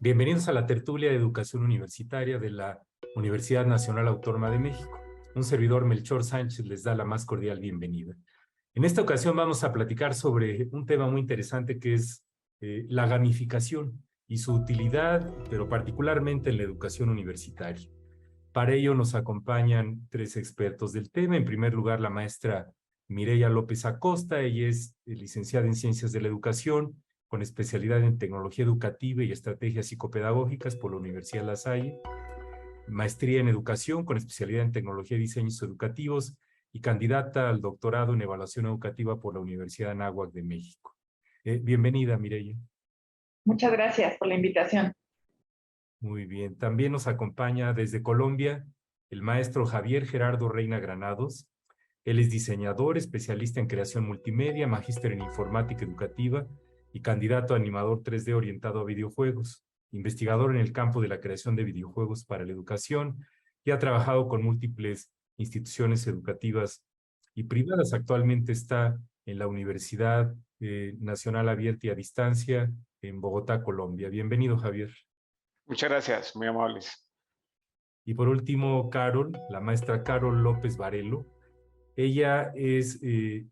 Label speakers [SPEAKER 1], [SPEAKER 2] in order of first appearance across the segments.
[SPEAKER 1] Bienvenidos a la tertulia de educación universitaria de la Universidad Nacional Autónoma de México. Un servidor, Melchor Sánchez, les da la más cordial bienvenida. En esta ocasión vamos a platicar sobre un tema muy interesante que es la gamificación y su utilidad, pero particularmente en la educación universitaria. Para ello nos acompañan tres expertos del tema. En primer lugar, la maestra Mireya López Acosta. Ella es licenciada en Ciencias de la Educación, con especialidad en Tecnología Educativa y Estrategias Psicopedagógicas por la Universidad La Salle, maestría en Educación con especialidad en Tecnología y Diseños Educativos y candidata al doctorado en Evaluación Educativa por la Universidad Anáhuac de México. Bienvenida, Mireya.
[SPEAKER 2] Muchas gracias por la invitación.
[SPEAKER 1] Muy bien. También nos acompaña desde Colombia el maestro Javier Gerardo Reina Granados. Él es diseñador, especialista en creación multimedia, magíster en informática educativa y candidato a animador 3D orientado a videojuegos, investigador en el campo de la creación de videojuegos para la educación y ha trabajado con múltiples instituciones educativas y privadas. Actualmente está en la Universidad Nacional Abierta y a Distancia en Bogotá, Colombia. Bienvenido, Javier.
[SPEAKER 3] Muchas gracias, muy amables.
[SPEAKER 1] Y por último, Carol, la maestra Carol López Varelo. Ella es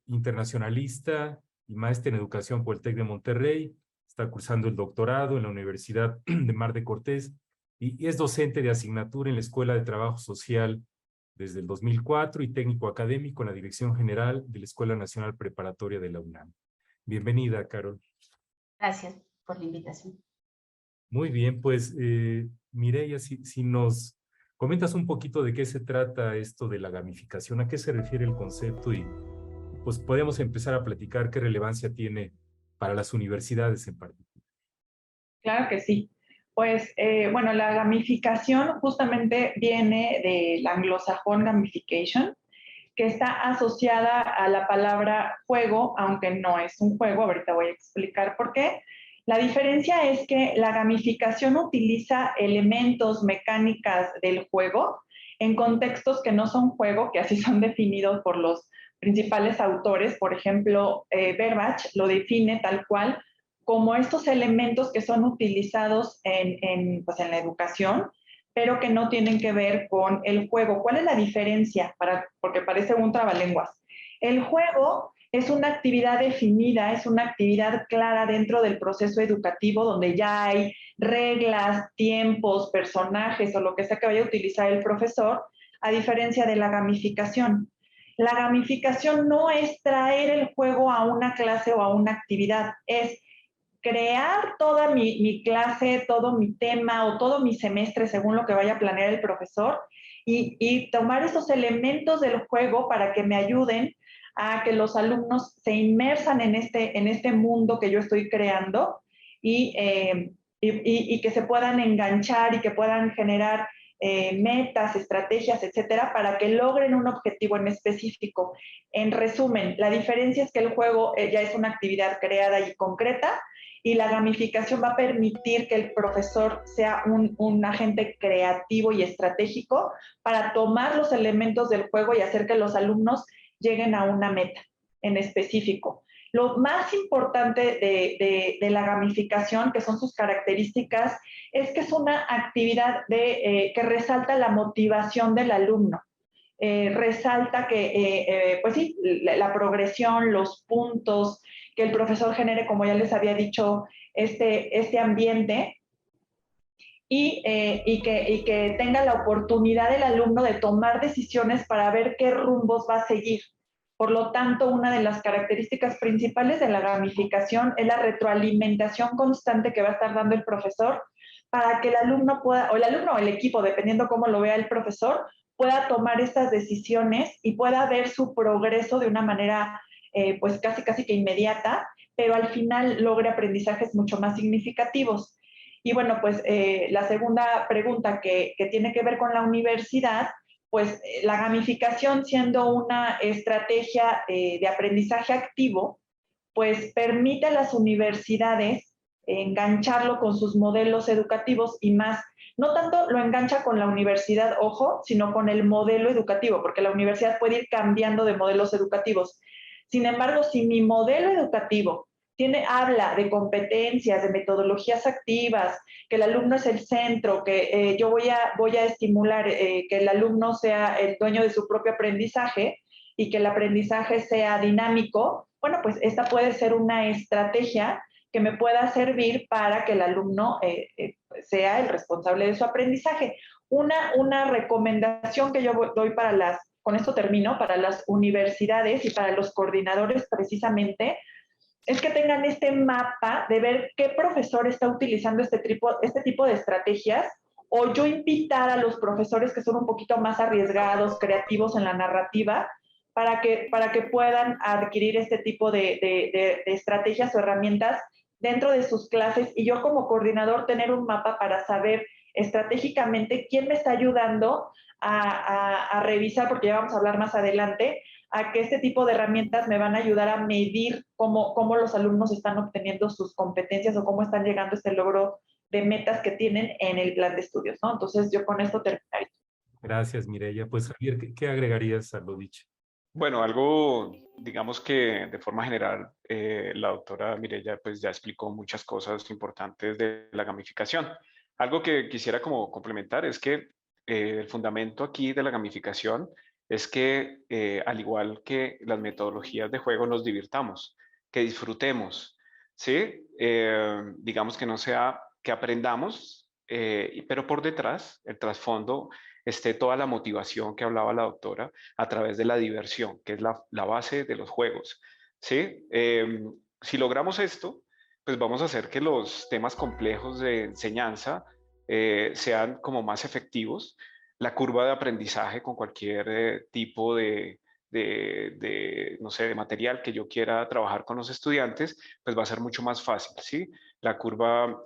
[SPEAKER 1] internacionalista y máster en educación por el TEC de Monterrey, está cursando el doctorado en la Universidad de Mar de Cortés y es docente de asignatura en la Escuela de Trabajo Social desde el 2004 y técnico académico en la Dirección General de la Escuela Nacional Preparatoria de la UNAM. Bienvenida, Carol.
[SPEAKER 4] Gracias por la invitación.
[SPEAKER 1] Muy bien, pues Mireya, si nos comentas un poquito de qué se trata esto de la gamificación, a qué se refiere el concepto y pues podemos empezar a platicar qué relevancia tiene para las universidades en particular.
[SPEAKER 2] Claro que sí. Pues, bueno, la gamificación justamente viene del anglosajón gamification, que está asociada a la palabra juego, aunque no es un juego, ahorita voy a explicar por qué. La diferencia es que la gamificación utiliza elementos, mecánicas del juego en contextos que no son juego, que así son definidos por los principales autores. Por ejemplo, Verbach lo define tal cual como estos elementos que son utilizados pues en la educación, pero que no tienen que ver con el juego. ¿Cuál es la diferencia? Porque parece un trabalenguas. El juego es una actividad definida, es una actividad clara dentro del proceso educativo donde ya hay reglas, tiempos, personajes o lo que sea que vaya a utilizar el profesor, a diferencia de la gamificación. La gamificación no es traer el juego a una clase o a una actividad, es crear toda mi clase, todo mi tema o todo mi semestre según lo que vaya a planear el profesor y tomar esos elementos del juego para que me ayuden a que los alumnos se inmersan en este mundo que yo estoy creando y que se puedan enganchar y que puedan generar metas, estrategias, etcétera, para que logren un objetivo en específico. En resumen, la diferencia es que el juego ya es una actividad creada y concreta y la gamificación va a permitir que el profesor sea un agente creativo y estratégico para tomar los elementos del juego y hacer que los alumnos lleguen a una meta en específico. Lo más importante de la gamificación, que son sus características, es que es una actividad que resalta la motivación del alumno. Resalta que, pues sí, la progresión, los puntos, que el profesor genere, como ya les había dicho, este ambiente y que tenga la oportunidad del alumno de tomar decisiones para ver qué rumbos va a seguir. Por lo tanto, una de las características principales de la gamificación es la retroalimentación constante que va a estar dando el profesor para que el alumno pueda, o el alumno o el equipo, dependiendo cómo lo vea el profesor, pueda tomar estas decisiones y pueda ver su progreso de una manera pues casi que inmediata, pero al final logre aprendizajes mucho más significativos. Y bueno, pues la segunda pregunta que tiene que ver con la universidad, pues la gamificación siendo una estrategia de aprendizaje activo, pues permite a las universidades engancharlo con sus modelos educativos y más, no tanto lo engancha con la universidad, ojo, sino con el modelo educativo, porque la universidad puede ir cambiando de modelos educativos. Sin embargo, si mi modelo educativo habla de competencias, de metodologías activas, que el alumno es el centro, que yo voy a estimular que el alumno sea el dueño de su propio aprendizaje y que el aprendizaje sea dinámico, bueno, pues esta puede ser una estrategia que me pueda servir para que el alumno sea el responsable de su aprendizaje. Una recomendación que yo doy con esto termino, para las universidades y para los coordinadores precisamente, es que tengan este mapa de ver qué profesor está utilizando este tipo de estrategias, o yo invitar a los profesores que son un poquito más arriesgados, creativos en la narrativa, para que puedan adquirir este tipo de estrategias o herramientas dentro de sus clases, y yo como coordinador tener un mapa para saber estratégicamente quién me está ayudando a revisar, porque ya vamos a hablar más adelante, a que este tipo de herramientas me van a ayudar a medir cómo los alumnos están obteniendo sus competencias o cómo están llegando a este logro de metas que tienen en el plan de estudios, ¿no? Entonces, yo con esto terminaría.
[SPEAKER 1] Gracias, Mireya. Pues, Javier, ¿qué agregarías a lo dicho?
[SPEAKER 3] Bueno, algo, digamos que de forma general, la doctora Mireya pues ya explicó muchas cosas importantes de la gamificación. Algo que quisiera como complementar es que el fundamento aquí de la gamificación es que, al igual que las metodologías de juego, nos divirtamos, que disfrutemos, ¿sí? Digamos que no sea que aprendamos, pero por detrás, el trasfondo, esté toda la motivación que hablaba la doctora a través de la diversión, que es la base de los juegos, ¿sí? Si logramos esto, pues vamos a hacer que los temas complejos de enseñanza sean como más efectivos. La curva de aprendizaje con cualquier tipo no sé, de material que yo quiera trabajar con los estudiantes, pues va a ser mucho más fácil, ¿sí? La curva,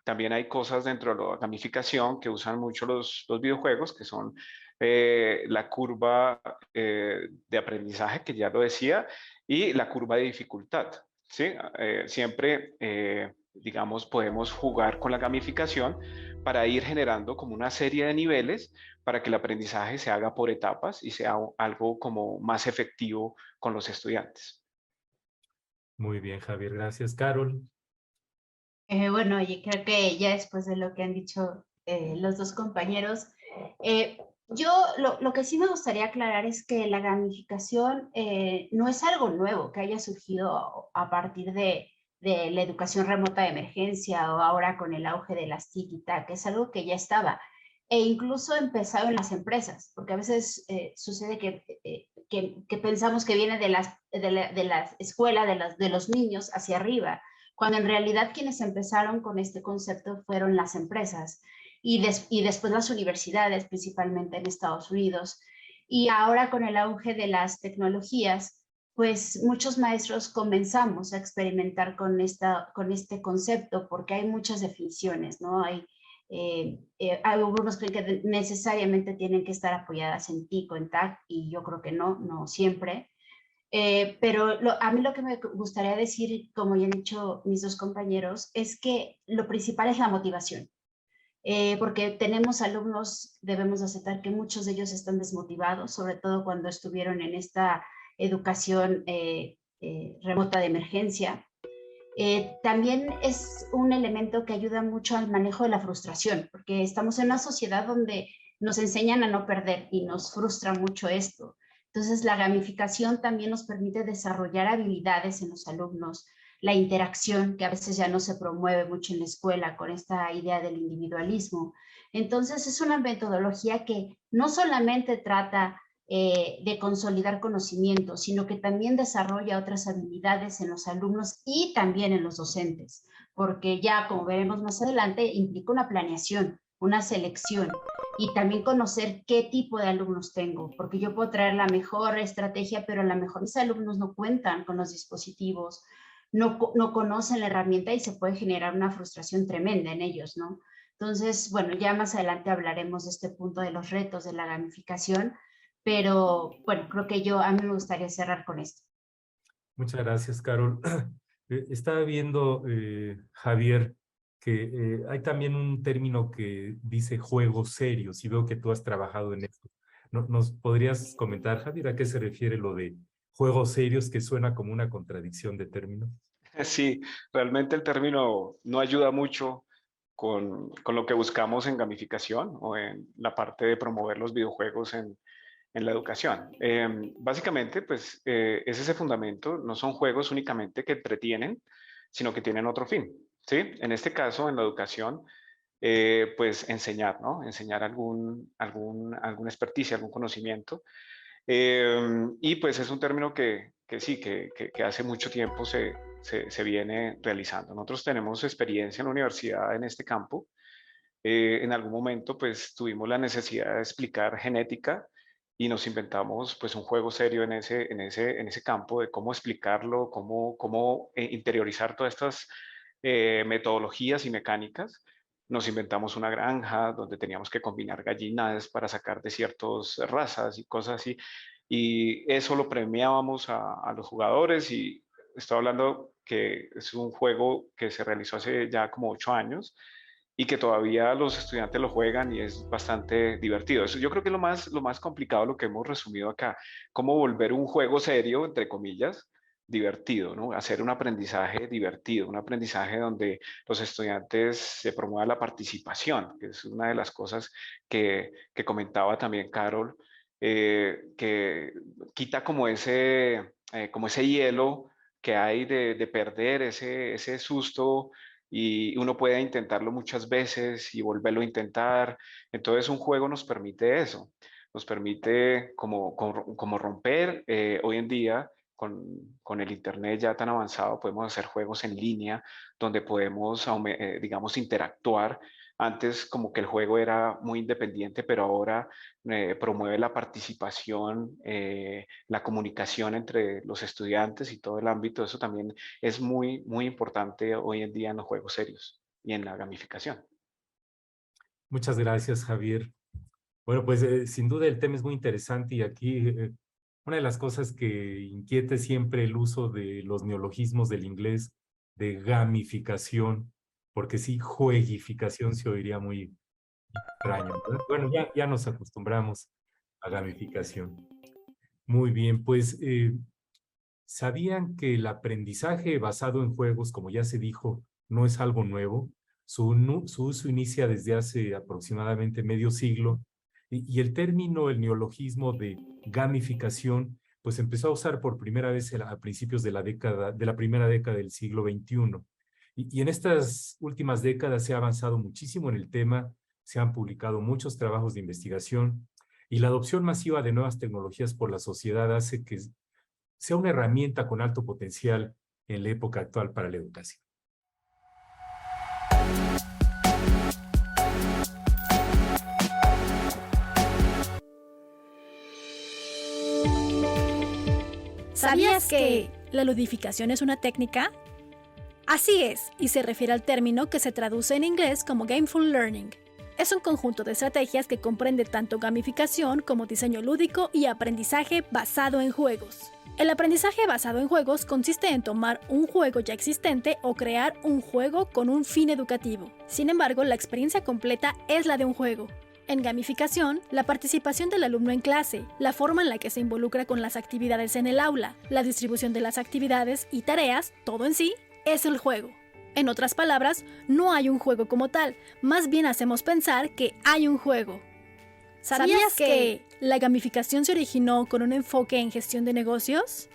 [SPEAKER 3] también hay cosas dentro de la gamificación que usan mucho los videojuegos, que son la curva de aprendizaje, que ya lo decía, y la curva de dificultad, ¿sí? Siempre, digamos, podemos jugar con la gamificación para ir generando como una serie de niveles para que el aprendizaje se haga por etapas y sea algo como más efectivo con los estudiantes.
[SPEAKER 1] Muy bien, Javier. Gracias, Carol.
[SPEAKER 4] Bueno, y creo que ya después de lo que han dicho los dos compañeros, yo lo que sí me gustaría aclarar es que la gamificación no es algo nuevo que haya surgido a partir de la educación remota de emergencia o ahora con el auge de las TIC y TAC, es algo que ya estaba e incluso empezado en las empresas, porque a veces sucede que pensamos que viene de la escuela, de los niños hacia arriba, cuando en realidad quienes empezaron con este concepto fueron las empresas y después las universidades, principalmente en Estados Unidos. Y ahora con el auge de las tecnologías, pues muchos maestros comenzamos a experimentar con este concepto porque hay muchas definiciones, ¿no? Hay algunos creen que necesariamente tienen que estar apoyadas en TIC o en TAC y yo creo que no siempre. Pero a mí lo que me gustaría decir, como ya han dicho mis dos compañeros, es que lo principal es la motivación. Porque tenemos alumnos, debemos aceptar que muchos de ellos están desmotivados, sobre todo cuando estuvieron en esta educación remota de emergencia. También es un elemento que ayuda mucho al manejo de la frustración, porque estamos en una sociedad donde nos enseñan a no perder y nos frustra mucho esto. Entonces, la gamificación también nos permite desarrollar habilidades en los alumnos, la interacción, que a veces ya no se promueve mucho en la escuela con esta idea del individualismo. Entonces, es una metodología que no solamente trata de consolidar conocimientos, sino que también desarrolla otras habilidades en los alumnos y también en los docentes, porque ya, como veremos más adelante, implica una planeación, una selección. y también conocer qué tipo de alumnos tengo, porque yo puedo traer la mejor estrategia, pero a lo mejor mis alumnos no cuentan con los dispositivos, no conocen la herramienta y se puede generar una frustración tremenda en ellos, ¿no? Entonces, bueno, ya más adelante hablaremos de este punto de los retos de la gamificación, pero bueno, creo que a mí me gustaría cerrar con esto.
[SPEAKER 1] Muchas gracias, Carol. Estaba viendo, Javier, que hay también un término que dice juegos serios y veo que tú has trabajado en esto. ¿Nos podrías comentar, Javier, a qué se refiere lo de juegos serios, que suena como una contradicción de términos?
[SPEAKER 3] Sí, realmente el término no ayuda mucho con lo que buscamos en gamificación o en la parte de promover los videojuegos en la educación. Básicamente, pues es ese fundamento, no son juegos únicamente que entretienen, sino que tienen otro fin, ¿sí? En este caso, en la educación, pues enseñar, ¿no? Enseñar alguna experticia, algún conocimiento. Y pues es un término que sí, que hace mucho tiempo se viene realizando. Nosotros tenemos experiencia en la universidad en este campo. En algún momento pues tuvimos la necesidad de explicar genética y nos inventamos pues un juego serio en ese campo de cómo explicarlo, cómo interiorizar todas estas metodologías y mecánicas. Nos inventamos una granja donde teníamos que combinar gallinas para sacar de ciertas razas y cosas así. Y eso lo premiábamos a los jugadores y estoy hablando que es un juego que se realizó hace ya como 8 años y que todavía los estudiantes lo juegan y es bastante divertido. Eso yo creo que es lo más complicado, lo que hemos resumido acá, cómo volver un juego serio, entre comillas, divertido, ¿no? Hacer un aprendizaje divertido, un aprendizaje donde los estudiantes se promueva la participación, que es una de las cosas que comentaba también Carol, que quita como ese hielo que hay de perder ese susto y uno puede intentarlo muchas veces y volverlo a intentar. Entonces un juego nos permite eso, nos permite como romper hoy en día con el Internet ya tan avanzado, podemos hacer juegos en línea donde podemos, digamos, interactuar. Antes como que el juego era muy independiente, pero ahora promueve la participación, la comunicación entre los estudiantes y todo el ámbito. Eso también es muy, muy importante hoy en día en los juegos serios y en la gamificación.
[SPEAKER 1] Muchas gracias, Javier. Bueno, pues sin duda el tema es muy interesante y aquí una de las cosas que inquieta es siempre el uso de los neologismos del inglés de gamificación, porque sí, jueguificación se oiría muy extraño, ¿verdad? Bueno, ya nos acostumbramos a gamificación. Muy bien, pues ¿sabían que el aprendizaje basado en juegos, como ya se dijo, no es algo nuevo? Su uso inicia desde hace aproximadamente medio siglo y el término, el neologismo de gamificación, pues empezó a usar por primera vez a principios de la primera década del siglo XXI. Y en estas últimas décadas se ha avanzado muchísimo en el tema, se han publicado muchos trabajos de investigación y la adopción masiva de nuevas tecnologías por la sociedad hace que sea una herramienta con alto potencial en la época actual para la educación.
[SPEAKER 5] ¿Sabías que la ludificación es una técnica? Así es, y se refiere al término que se traduce en inglés como Gameful Learning. Es un conjunto de estrategias que comprende tanto gamificación como diseño lúdico y aprendizaje basado en juegos. El aprendizaje basado en juegos consiste en tomar un juego ya existente o crear un juego con un fin educativo. Sin embargo, la experiencia completa es la de un juego. En gamificación, la participación del alumno en clase, la forma en la que se involucra con las actividades en el aula, la distribución de las actividades y tareas, todo en sí, es el juego. En otras palabras, no hay un juego como tal, más bien hacemos pensar que hay un juego. ¿Sabías que la gamificación se originó con un enfoque en gestión de negocios?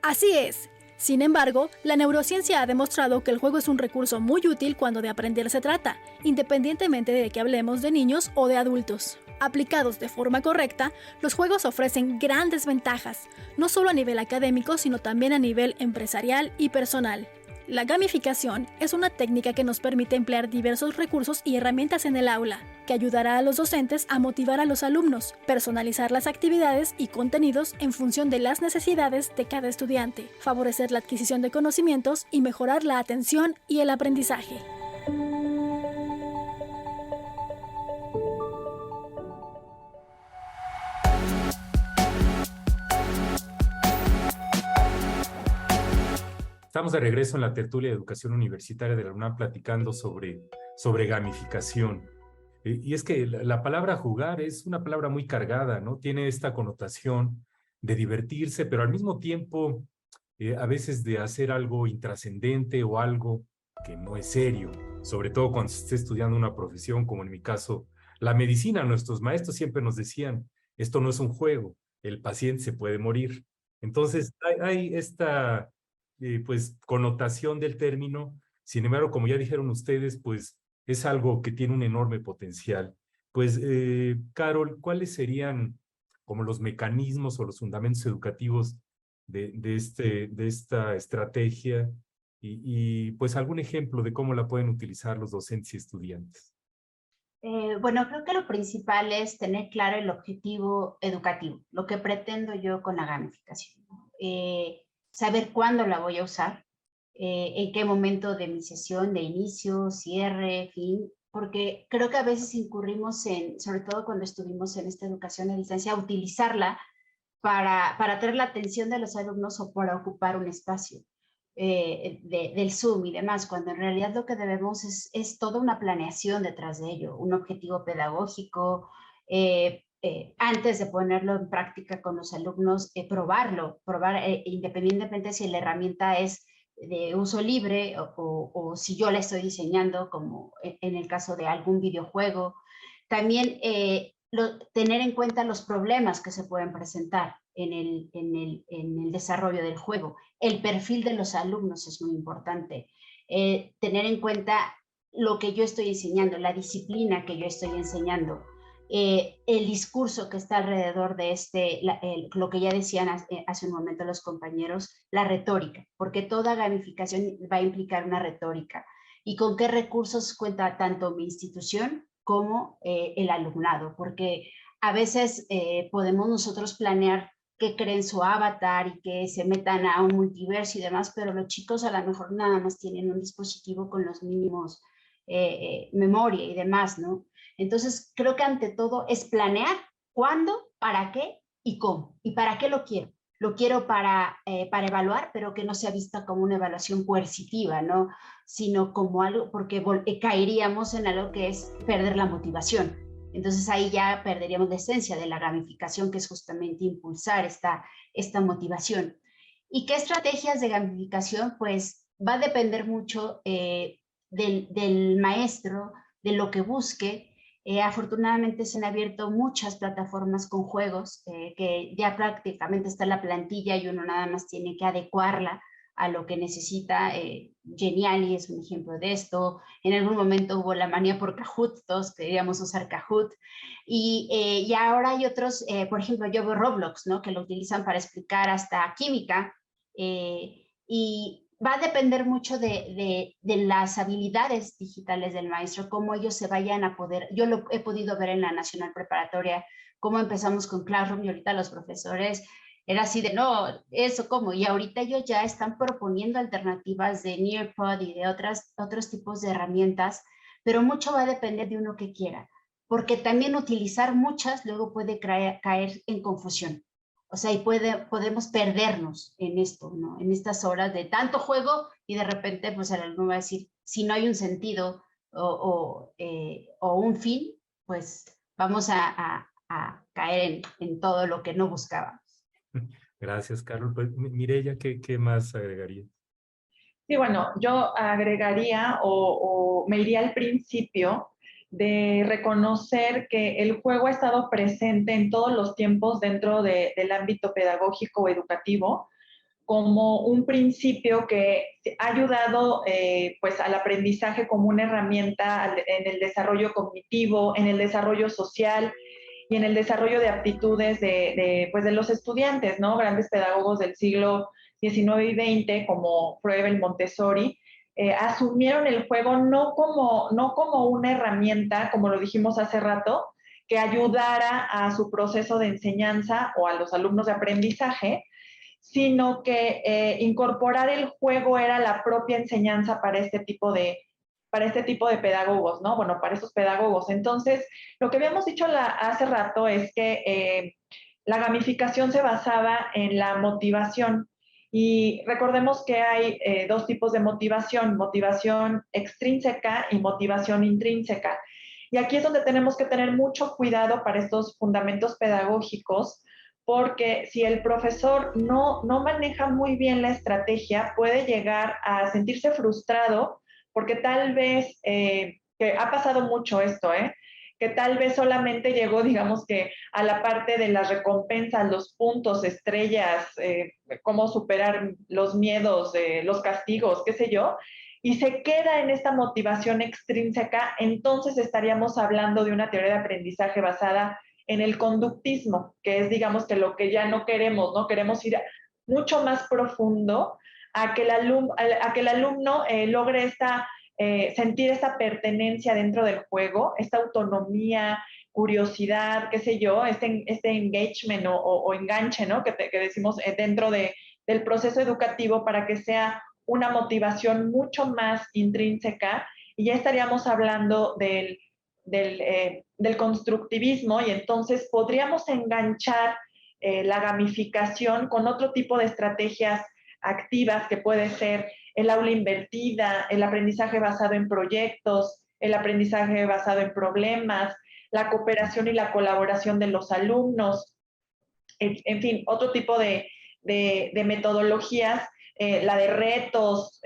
[SPEAKER 5] Así es. Sin embargo, la neurociencia ha demostrado que el juego es un recurso muy útil cuando de aprender se trata, independientemente de que hablemos de niños o de adultos. Aplicados de forma correcta, los juegos ofrecen grandes ventajas, no solo a nivel académico, sino también a nivel empresarial y personal. La gamificación es una técnica que nos permite emplear diversos recursos y herramientas en el aula, que ayudará a los docentes a motivar a los alumnos, personalizar las actividades y contenidos en función de las necesidades de cada estudiante, favorecer la adquisición de conocimientos y mejorar la atención y el aprendizaje.
[SPEAKER 1] Estamos de regreso en la tertulia de educación universitaria de la UNAM platicando sobre gamificación. Y es que la palabra jugar es una palabra muy cargada, ¿no? Tiene esta connotación de divertirse, pero al mismo tiempo a veces de hacer algo intrascendente o algo que no es serio, sobre todo cuando se esté estudiando una profesión, como en mi caso, la medicina. Nuestros maestros siempre nos decían, esto no es un juego, el paciente se puede morir. Entonces hay esta pues connotación del término. Sin embargo, como ya dijeron ustedes, pues es algo que tiene un enorme potencial. Pues, Carol, ¿cuáles serían como los mecanismos o los fundamentos educativos de esta estrategia y pues algún ejemplo de cómo la pueden utilizar los docentes y estudiantes?
[SPEAKER 4] Bueno, creo que lo principal es tener claro el objetivo educativo, lo que pretendo yo con la gamificación. Saber cuándo la voy a usar, en qué momento de mi sesión, de inicio, cierre, fin, porque creo que a veces incurrimos en, sobre todo cuando estuvimos en esta educación a distancia, a utilizarla para atraer la atención de los alumnos o para ocupar un espacio del Zoom y demás, cuando en realidad lo que debemos es toda una planeación detrás de ello, un objetivo pedagógico, antes de ponerlo en práctica con los alumnos, probar independientemente si la herramienta es de uso libre o si yo la estoy diseñando, como en el caso de algún videojuego. También tener en cuenta los problemas que se pueden presentar en el desarrollo del juego. El perfil de los alumnos es muy importante. Tener en cuenta lo que yo estoy enseñando, la disciplina que yo estoy enseñando, el discurso que está alrededor de lo que ya decían hace un momento los compañeros, la retórica, porque toda gamificación va a implicar una retórica. ¿Y con qué recursos cuenta tanto mi institución como el alumnado? Porque a veces podemos nosotros planear que creen su avatar y que se metan a un multiverso y demás, pero los chicos a lo mejor nada más tienen un dispositivo con los mínimos memoria y demás, ¿no? Entonces, creo que ante todo es planear cuándo, para qué y cómo. ¿Y para qué lo quiero? Lo quiero para evaluar, pero que no sea vista como una evaluación coercitiva, ¿no? Sino como algo, porque caeríamos en algo que es perder la motivación. Entonces ahí ya perderíamos la esencia de la gamificación, que es justamente impulsar esta motivación. ¿Y qué estrategias de gamificación? Pues va a depender mucho del maestro, de lo que busque. Afortunadamente se han abierto muchas plataformas con juegos que ya prácticamente está la plantilla y uno nada más tiene que adecuarla a lo que necesita. Geniali es un ejemplo de esto. En algún momento hubo la manía por Kahoot, todos queríamos usar Kahoot. Y ahora hay otros, por ejemplo, yo veo Roblox, ¿no? Que lo utilizan para explicar hasta química. Y va a depender mucho de las habilidades digitales del maestro, cómo ellos se vayan a poder. Yo lo he podido ver en la Nacional Preparatoria, cómo empezamos con Classroom y ahorita los profesores era así de, no, eso cómo, y ahorita ellos ya están proponiendo alternativas de Nearpod y de otros tipos de herramientas, pero mucho va a depender de uno que quiera, porque también utilizar muchas luego puede caer en confusión. O sea, y podemos perdernos en esto, ¿no? En estas horas de tanto juego y de repente, pues el alumno va a decir, si no hay un sentido o un fin, pues vamos a caer en todo lo que no buscábamos.
[SPEAKER 1] Gracias, Carol. Pues, Mireya, ¿qué más agregaría?
[SPEAKER 2] Sí, bueno, yo agregaría o me iría al principio de reconocer que el juego ha estado presente en todos los tiempos dentro del ámbito pedagógico o educativo como un principio que ha ayudado pues al aprendizaje como una herramienta en el desarrollo cognitivo, en el desarrollo social y en el desarrollo de aptitudes pues de los estudiantes, ¿no? Grandes pedagogos del siglo XIX y XX, como Froebel, Montessori, asumieron el juego no como una herramienta, como lo dijimos hace rato, que ayudara a su proceso de enseñanza o a los alumnos de aprendizaje, sino que incorporar el juego era la propia enseñanza para este tipo de pedagogos, ¿no? Bueno, para esos pedagogos. Entonces, lo que habíamos dicho hace rato es que la gamificación se basaba en la motivación. Y recordemos que hay dos tipos de motivación extrínseca y motivación intrínseca. Y aquí es donde tenemos que tener mucho cuidado para estos fundamentos pedagógicos, porque si el profesor no maneja muy bien la estrategia, puede llegar a sentirse frustrado, porque tal vez, que ha pasado mucho esto, que tal vez solamente llegó, digamos que a la parte de las recompensas, los puntos, estrellas, cómo superar los miedos, los castigos, qué sé yo, y se queda en esta motivación extrínseca, entonces estaríamos hablando de una teoría de aprendizaje basada en el conductismo, que es, digamos, que lo que ya no queremos, ¿no? Queremos ir mucho más profundo a que el alumno logre sentir esta pertenencia dentro del juego, esta autonomía, curiosidad, qué sé yo, este engagement o enganche, ¿no? Que decimos dentro del proceso educativo, para que sea una motivación mucho más intrínseca, y ya estaríamos hablando del constructivismo, y entonces podríamos enganchar la gamificación con otro tipo de estrategias activas, que puede ser el aula invertida, el aprendizaje basado en proyectos, el aprendizaje basado en problemas, la cooperación y la colaboración de los alumnos, en fin, otro tipo de metodologías, la de retos,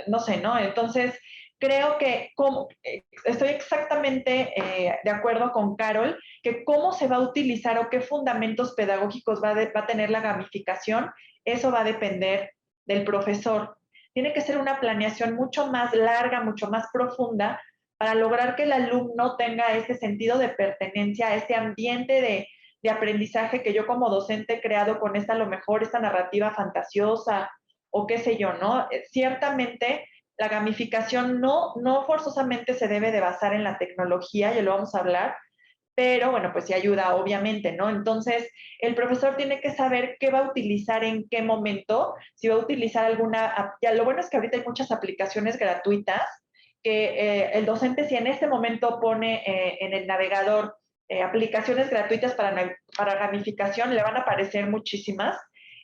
[SPEAKER 2] no sé, ¿no? Entonces, creo que estoy exactamente de acuerdo con Carol, que cómo se va a utilizar o qué fundamentos pedagógicos va a tener la gamificación, eso va a depender del profesor. Tiene que ser una planeación mucho más larga, mucho más profunda, para lograr que el alumno tenga ese sentido de pertenencia, este ambiente de aprendizaje que yo como docente he creado con a lo mejor esta narrativa fantasiosa o qué sé yo, ¿no? Ciertamente la gamificación no forzosamente se debe de basar en la tecnología, ya lo vamos a hablar, pero bueno, pues sí ayuda, obviamente, ¿no? Entonces, el profesor tiene que saber qué va a utilizar en qué momento, si va a utilizar alguna, ya lo bueno es que ahorita hay muchas aplicaciones gratuitas, que el docente, si en este momento pone en el navegador aplicaciones gratuitas para gamificación, le van a aparecer muchísimas.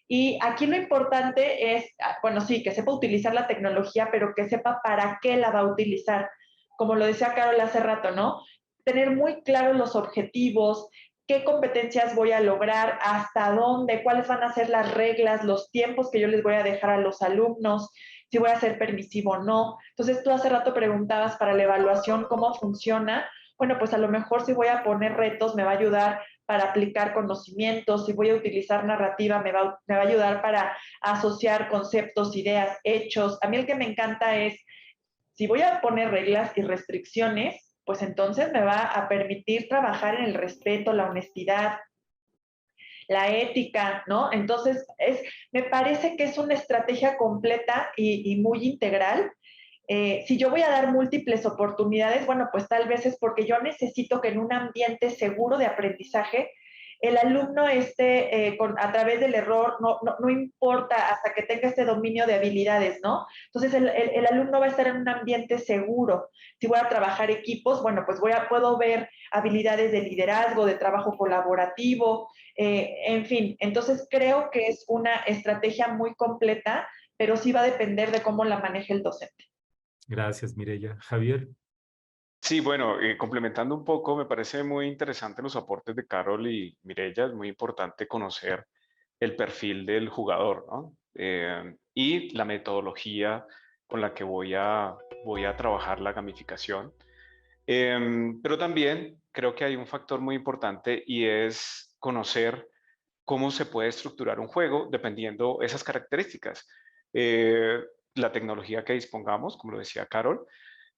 [SPEAKER 2] Y aquí lo importante es, bueno, sí, que sepa utilizar la tecnología, pero que sepa para qué la va a utilizar. Como lo decía Carol hace rato, ¿no? Tener muy claros los objetivos, qué competencias voy a lograr, hasta dónde, cuáles van a ser las reglas, los tiempos que yo les voy a dejar a los alumnos, si voy a ser permisivo o no. Entonces, tú hace rato preguntabas para la evaluación cómo funciona. Bueno, pues a lo mejor si voy a poner retos me va a ayudar para aplicar conocimientos, si voy a utilizar narrativa me va a ayudar para asociar conceptos, ideas, hechos. A mí el que me encanta es, si voy a poner reglas y restricciones, pues entonces me va a permitir trabajar en el respeto, la honestidad, la ética, ¿no? Entonces, me parece que es una estrategia completa y muy integral. Si yo voy a dar múltiples oportunidades, bueno, pues tal vez es porque yo necesito que en un ambiente seguro de aprendizaje el alumno esté a través del error, no importa hasta que tenga este dominio de habilidades, ¿no? Entonces el alumno va a estar en un ambiente seguro. Si voy a trabajar equipos, bueno, pues puedo ver habilidades de liderazgo, de trabajo colaborativo, en fin. Entonces creo que es una estrategia muy completa, pero sí va a depender de cómo la maneje el docente.
[SPEAKER 1] Gracias, Mireya. Javier.
[SPEAKER 3] Sí, bueno, complementando un poco, me parece muy interesante los aportes de Carol y Mireya. Es muy importante conocer el perfil del jugador, ¿no? Y la metodología con la que voy a trabajar la gamificación. Pero también creo que hay un factor muy importante, y es conocer cómo se puede estructurar un juego dependiendo esas características. La tecnología que dispongamos, como lo decía Carol,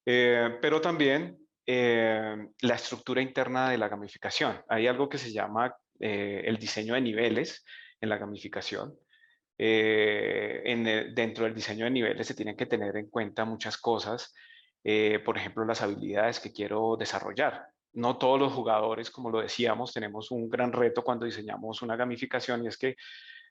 [SPEAKER 3] pero también la estructura interna de la gamificación. Hay algo que se llama el diseño de niveles en la gamificación, Dentro del diseño de niveles se tienen que tener en cuenta muchas cosas, por ejemplo, las habilidades que quiero desarrollar. No todos los jugadores, como lo decíamos, tenemos un gran reto cuando diseñamos una gamificación, y es que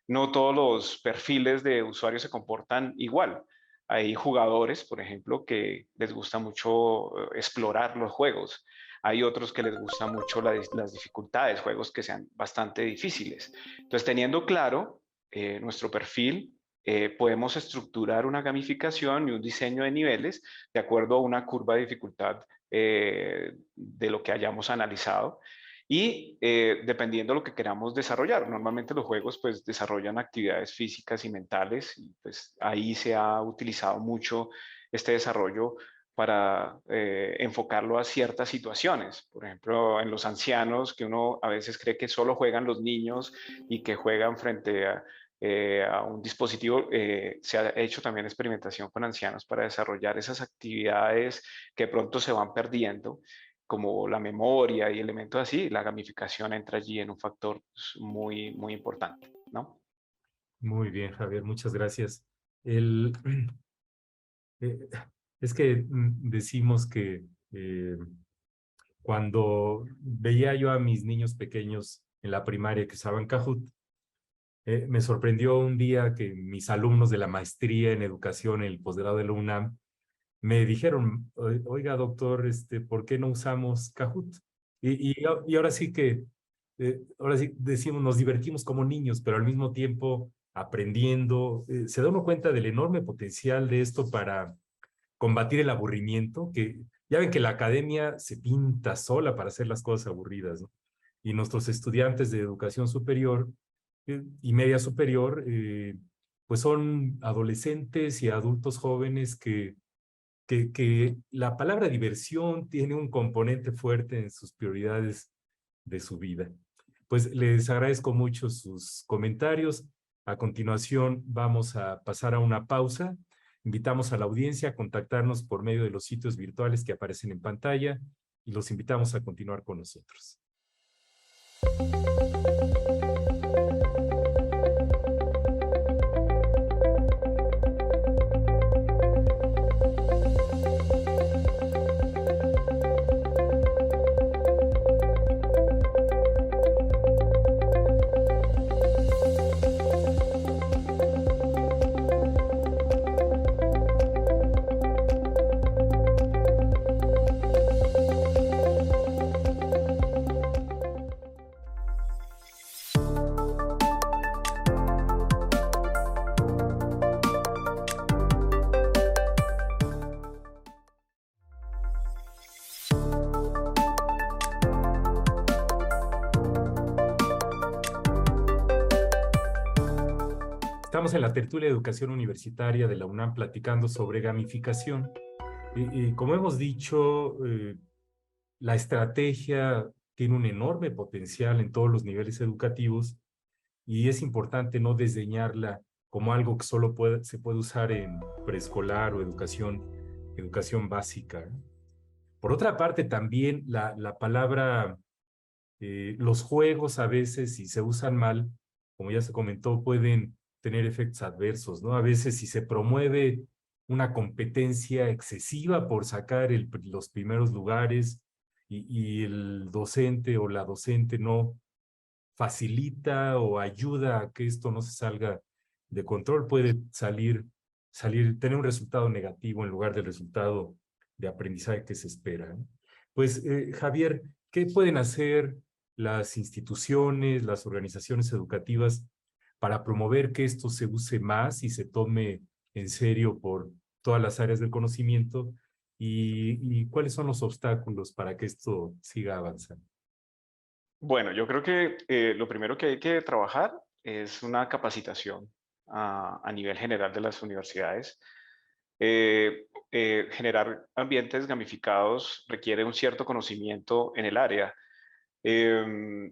[SPEAKER 3] no todos los perfiles de usuarios se comportan igual. Hay jugadores, por ejemplo, que les gusta mucho explorar los juegos. Hay otros que les gusta mucho las dificultades, juegos que sean bastante difíciles. Entonces, teniendo claro nuestro perfil, podemos estructurar una gamificación y un diseño de niveles de acuerdo a una curva de dificultad de lo que hayamos analizado. Y dependiendo de lo que queramos desarrollar, normalmente los juegos pues desarrollan actividades físicas y mentales, y pues ahí se ha utilizado mucho este desarrollo para enfocarlo a ciertas situaciones. Por ejemplo, en los ancianos, que uno a veces cree que solo juegan los niños y que juegan frente a un dispositivo, se ha hecho también experimentación con ancianos para desarrollar esas actividades que pronto se van perdiendo, como la memoria y elementos así. La gamificación entra allí en un factor muy, muy importante, ¿no?
[SPEAKER 1] Muy bien, Javier, muchas gracias. El, eh, es que decimos que cuando veía yo a mis niños pequeños en la primaria que usaban Kahoot, me sorprendió un día que mis alumnos de la maestría en educación en el posgrado de la UNAM me dijeron: Oiga, doctor, ¿por qué no usamos Kahoot? Y ahora sí que, ahora sí decimos, nos divertimos como niños, pero al mismo tiempo aprendiendo. Se da uno cuenta del enorme potencial de esto para combatir el aburrimiento, que ya ven que la academia se pinta sola para hacer las cosas aburridas, ¿no? Y nuestros estudiantes de educación superior y media superior, pues son adolescentes y adultos jóvenes que la palabra diversión tiene un componente fuerte en sus prioridades de su vida. Pues les agradezco mucho sus comentarios. A continuación vamos a pasar a una pausa. Invitamos a la audiencia a contactarnos por medio de los sitios virtuales que aparecen en pantalla y los invitamos a continuar con nosotros. Estamos en la tertulia de educación universitaria de la UNAM platicando sobre gamificación. Y como hemos dicho, la estrategia tiene un enorme potencial en todos los niveles educativos y es importante no desdeñarla como algo que solo se puede usar en preescolar o educación básica. Por otra parte, también la palabra, los juegos a veces, si se usan mal, como ya se comentó, pueden tener efectos adversos, ¿no? A veces si se promueve una competencia excesiva por sacar los primeros lugares y el docente o la docente no facilita o ayuda a que esto no se salga de control, puede tener un resultado negativo en lugar del resultado de aprendizaje que se espera, ¿no? Pues, Javier, ¿qué pueden hacer las instituciones, las organizaciones educativas para promover que esto se use más y se tome en serio por todas las áreas del conocimiento? ¿Y cuáles son los obstáculos para que esto siga avanzando?
[SPEAKER 3] Bueno, yo creo que lo primero que hay que trabajar es una capacitación a nivel general de las universidades. Generar ambientes gamificados requiere un cierto conocimiento en el área.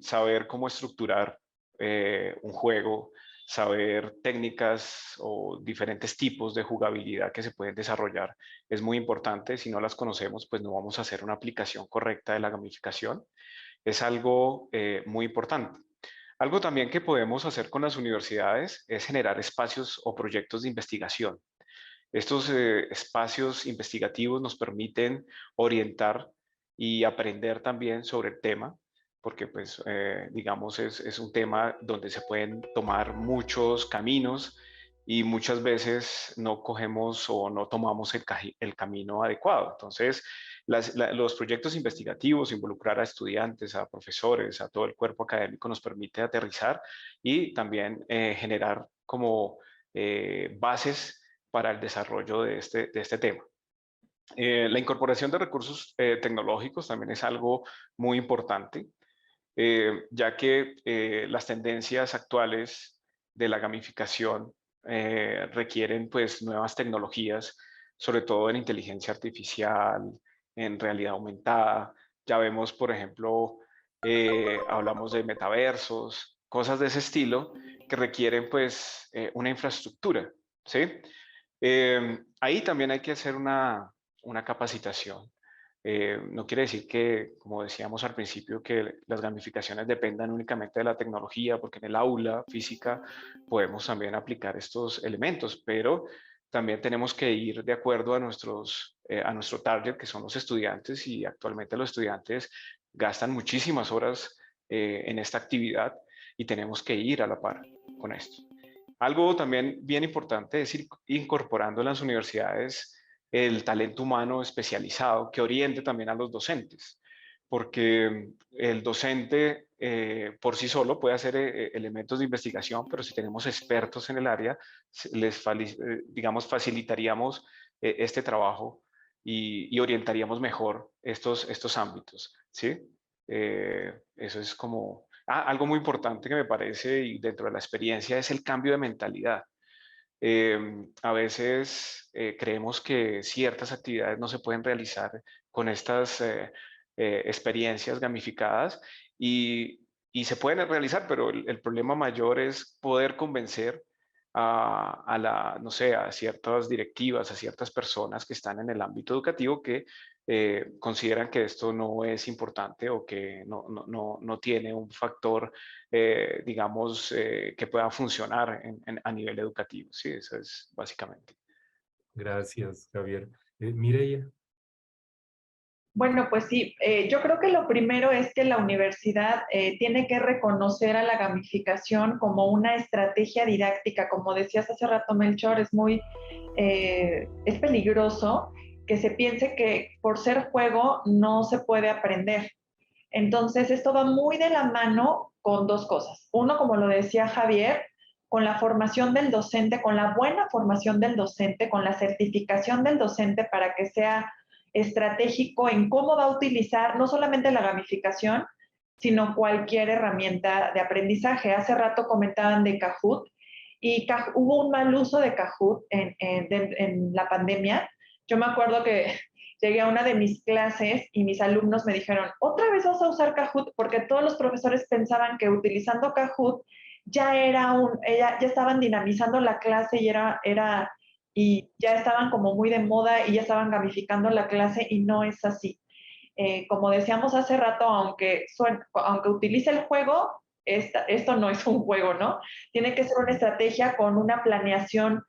[SPEAKER 3] Saber cómo estructurar un juego, saber técnicas o diferentes tipos de jugabilidad que se pueden desarrollar es muy importante. Si no las conocemos, pues no vamos a hacer una aplicación correcta de la gamificación. Es algo muy importante. Algo también que podemos hacer con las universidades es generar espacios o proyectos de investigación. Estos espacios investigativos nos permiten orientar y aprender también sobre el tema, porque pues digamos es un tema donde se pueden tomar muchos caminos y muchas veces no cogemos o no tomamos el camino adecuado. Entonces, los proyectos investigativos, involucrar a estudiantes, a profesores, a todo el cuerpo académico nos permite aterrizar y también generar como bases para el desarrollo de este tema. La incorporación de recursos tecnológicos también es algo muy importante, ya que las tendencias actuales de la gamificación requieren pues nuevas tecnologías, sobre todo en inteligencia artificial, en realidad aumentada. Ya vemos, por ejemplo, hablamos de metaversos, cosas de ese estilo que requieren pues una infraestructura, ¿sí? Ahí también hay que hacer una capacitación. No quiere decir que, como decíamos al principio, que las gamificaciones dependan únicamente de la tecnología, porque en el aula física podemos también aplicar estos elementos, pero también tenemos que ir de acuerdo a nuestro target, que son los estudiantes, y actualmente los estudiantes gastan muchísimas horas en esta actividad y tenemos que ir a la par con esto. Algo también bien importante es ir incorporando en las universidades el talento humano especializado que oriente también a los docentes, porque el docente por sí solo puede hacer elementos de investigación, pero si tenemos expertos en el área, digamos, facilitaríamos este trabajo y orientaríamos mejor estos ámbitos, ¿sí? Eso es como algo muy importante que me parece y dentro de la experiencia es el cambio de mentalidad. A veces creemos que ciertas actividades no se pueden realizar con estas experiencias gamificadas y se pueden realizar, pero el problema mayor es poder convencer no sé, a ciertas directivas, a ciertas personas que están en el ámbito educativo que consideran que esto no es importante o que no tiene un factor, digamos, que pueda funcionar a nivel educativo. Sí, eso es básicamente.
[SPEAKER 1] Gracias, Javier. Mireia.
[SPEAKER 2] Bueno, pues sí, yo creo que lo primero es que la universidad tiene que reconocer a la gamificación como una estrategia didáctica. Como decías hace rato, Melchor, es peligroso que se piense que por ser juego no se puede aprender. Entonces, esto va muy de la mano con dos cosas. Uno, como lo decía Javier, con la formación del docente, con la buena formación del docente, con la certificación del docente para que sea estratégico en cómo va a utilizar no solamente la gamificación, sino cualquier herramienta de aprendizaje. Hace rato comentaban de Kahoot y hubo un mal uso de Kahoot en la pandemia. Yo me acuerdo que llegué a una de mis clases y mis alumnos me dijeron, ¿otra vez vas a usar Kahoot? Porque todos los profesores pensaban que utilizando Kahoot ya estaban dinamizando la clase y ya estaban como muy de moda y ya estaban gamificando la clase y no es así. Como decíamos hace rato, aunque utilice el juego, esto no es un juego, ¿no? Tiene que ser una estrategia con una planeación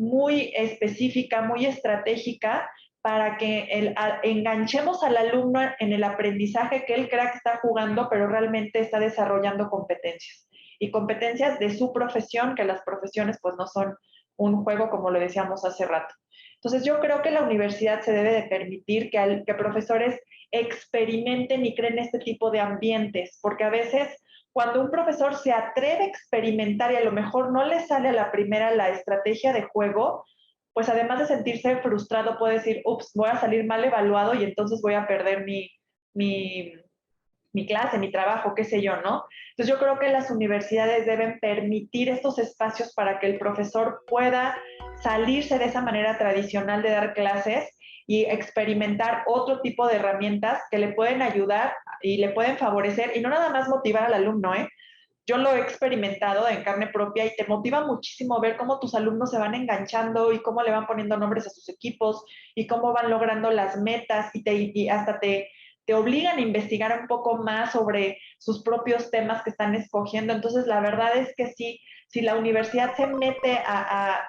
[SPEAKER 2] muy específica, muy estratégica, para que enganchemos al alumno en el aprendizaje que él crea que está jugando, pero realmente está desarrollando competencias. Y competencias de su profesión, que las profesiones pues no son un juego como lo decíamos hace rato. Entonces yo creo que la universidad se debe de permitir que profesores experimenten y creen este tipo de ambientes, porque a veces cuando un profesor se atreve a experimentar y a lo mejor no le sale a la primera la estrategia de juego, pues además de sentirse frustrado puede decir, ups, voy a salir mal evaluado y entonces voy a perder mi clase, mi trabajo, qué sé yo, ¿no? Entonces yo creo que las universidades deben permitir estos espacios para que el profesor pueda salirse de esa manera tradicional de dar clases y experimentar otro tipo de herramientas que le pueden ayudar y le pueden favorecer y no nada más motivar al alumno, ¿eh? Yo lo he experimentado en carne propia y te motiva muchísimo ver cómo tus alumnos se van enganchando y cómo le van poniendo nombres a sus equipos y cómo van logrando las metas y hasta te te obligan a investigar un poco más sobre sus propios temas que están escogiendo. Entonces, la verdad es que sí, si la universidad se mete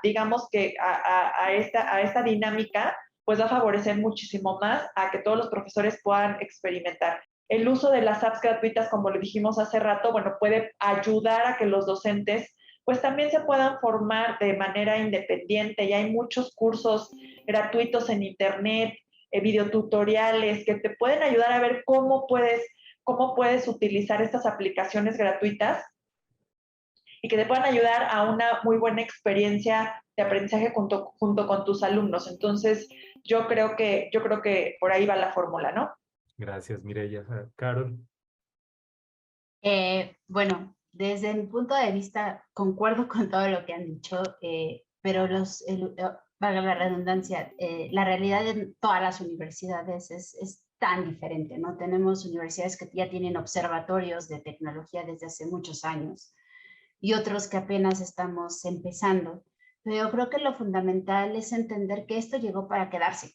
[SPEAKER 2] digamos que a esta dinámica, pues va a favorecer muchísimo más a que todos los profesores puedan experimentar. El uso de las apps gratuitas, como lo dijimos hace rato, bueno, puede ayudar a que los docentes pues también se puedan formar de manera independiente. Ya hay muchos cursos gratuitos en internet, videotutoriales que te pueden ayudar a ver cómo puedes utilizar estas aplicaciones gratuitas y que te puedan ayudar a una muy buena experiencia de aprendizaje junto con tus alumnos. Entonces, yo creo que por ahí va la fórmula, ¿no?
[SPEAKER 1] Gracias, Mireya. Carol.
[SPEAKER 4] Bueno, desde mi punto de vista, concuerdo con todo lo que han dicho, pero valga la redundancia, la realidad en todas las universidades es tan diferente, ¿no? Tenemos universidades que ya tienen observatorios de tecnología desde hace muchos años y otros que apenas estamos empezando. Pero yo creo que lo fundamental es entender que esto llegó para quedarse.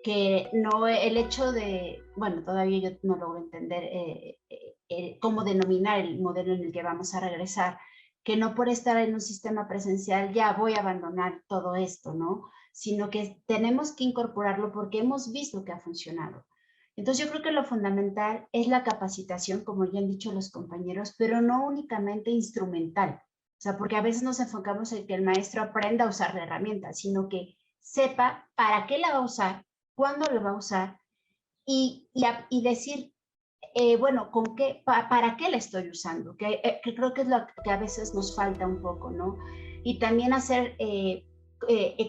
[SPEAKER 4] Que no el hecho de, bueno, todavía yo no logro entender cómo denominar el modelo en el que vamos a regresar, que no por estar en un sistema presencial ya voy a abandonar todo esto, ¿no? Sino que tenemos que incorporarlo porque hemos visto que ha funcionado. Entonces yo creo que lo fundamental es la capacitación, como ya han dicho los compañeros, pero no únicamente instrumental. O sea, porque a veces nos enfocamos en que el maestro aprenda a usar la herramienta, sino que sepa para qué la va a usar, cuándo lo va a usar y decir, bueno, ¿para qué la estoy usando? Que creo que es lo que a veces nos falta un poco, ¿no? Y también hacer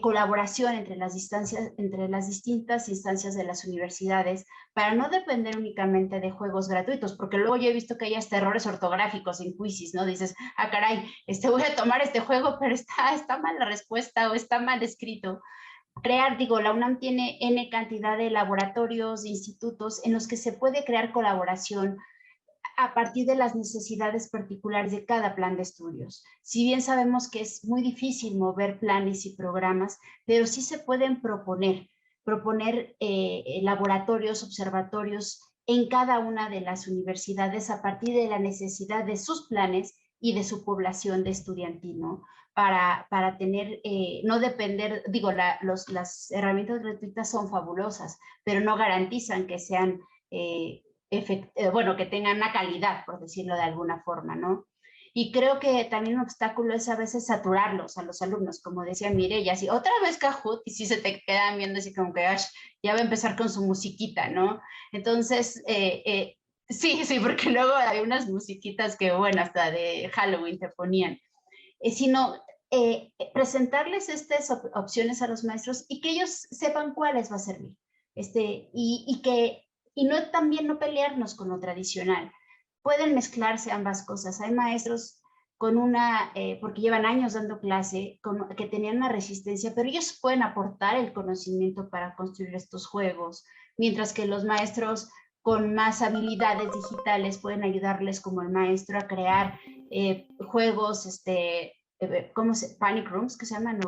[SPEAKER 4] colaboración entre las distintas instancias de las universidades para no depender únicamente de juegos gratuitos, porque luego yo he visto que hay hasta errores ortográficos en quizzes, ¿no? Dices, ah, caray, voy a tomar este juego, pero está mal la respuesta o está mal escrito. La UNAM tiene N cantidad de laboratorios, de institutos en los que se puede crear colaboración a partir de las necesidades particulares de cada plan de estudios. Si bien sabemos que es muy difícil mover planes y programas, pero sí se pueden proponer laboratorios, observatorios en cada una de las universidades a partir de la necesidad de sus planes y de su población de estudiantil, ¿no? Para tener, no depender, las herramientas gratuitas son fabulosas, pero no garantizan que sean, que tengan una calidad, por decirlo de alguna forma, ¿no? Y creo que también un obstáculo es a veces saturarlos a los alumnos, como decía Mireya, así otra vez Kahoot, y si se te quedan viendo así como que ya va a empezar con su musiquita, ¿no? Entonces, sí, porque luego hay unas musiquitas que, bueno, hasta de Halloween te ponían, sino presentarles estas opciones a los maestros y que ellos sepan cuáles va a servir, y también no pelearnos con lo tradicional. Pueden mezclarse ambas cosas. Hay maestros porque llevan años dando clase, que tenían una resistencia, pero ellos pueden aportar el conocimiento para construir estos juegos, mientras que los maestros con más habilidades digitales pueden ayudarles como el maestro a crear juegos, Panic Rooms, que se llaman,